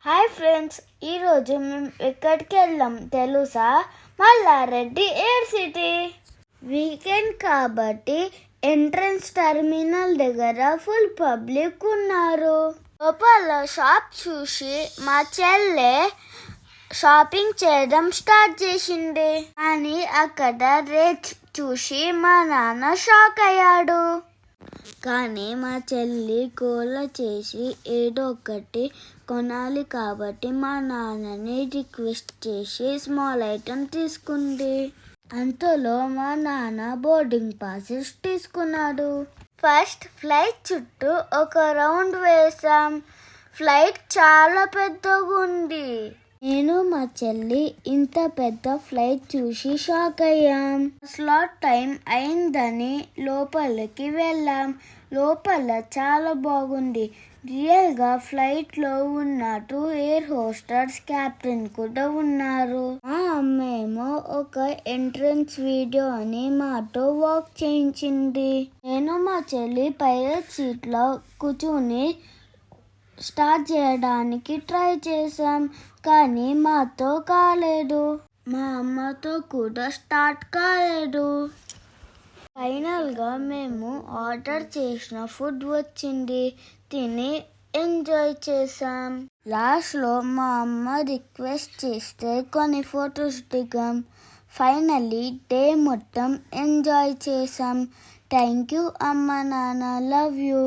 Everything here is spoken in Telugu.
హాయ్ ఫ్రెండ్స్, ఈరోజు మేము ఎక్కడికి వెళ్ళాం తెలుసా? Malla Reddy air city. వీకెండ్ కాబట్టి ఎంట్రన్స్ టర్మినల్ దగ్గర ఫుల్ పబ్లిక్ ఉన్నారు. లోపల షాప్ చూసి మా చెల్లె షాపింగ్ చేయడం స్టార్ట్ చేసింది. కానీ అక్కడ రేట్స్ చూసి మా నాన్న షాక్ అయ్యాడు. కానీ మా చెల్లి గోల చేసి ఏదో ఒకటి కొనాలి కాబట్టి మా నాన్నని రిక్వెస్ట్ చేసి స్మాల్ ఐటమ్ తీసుకుంది. అంతలో మా నాన్న బోర్డింగ్ పాసెస్ తీసుకున్నాడు. ఫస్ట్ ఫ్లైట్ చుట్టూ ఒక రౌండ్ వేసాం. ఫ్లైట్ చాలా పెద్దగా ఉంది. నేను మా చెల్లి ఇంత పెద్ద ఫ్లైట్ చూసి షాక్ అయ్యాం. స్లాట్ టైం అయిందని లోపలికి వెళ్ళాం. లోపల చాలా బాగుంది. రియల్ గా ఫ్లైట్ లో ఉన్నట్టు ఎయిర్ హోస్టర్స్, కెప్టెన్ కూడా ఉన్నారు. మా అమ్మేమో ఒక ఎంట్రన్స్ వీడియో అని మాతో వాక్ చేయించింది. నేను మా చెల్లి పైలట్ సీట్ లో కూర్చుని స్టార్ట్ చేయడానికి ట్రై చేసాం. కానీ మాతో కాలేదు. మా అమ్మతో కూడా స్టార్ట్ కాలేదు. ఫైనల్ గా మేము ఆర్డర్ చేసిన ఫుడ్ వచ్చింది. తిని ఎంజాయ్ చేసాం. లాస్ట్ లో మా అమ్మ రిక్వెస్ట్ చేస్తే కొన్ని ఫొటోస్ దిగాం. ఫైనల్లీ డే మొత్తం ఎంజాయ్ చేసాం. థ్యాంక్ యూ అమ్మ, నాన్న, లవ్ యూ.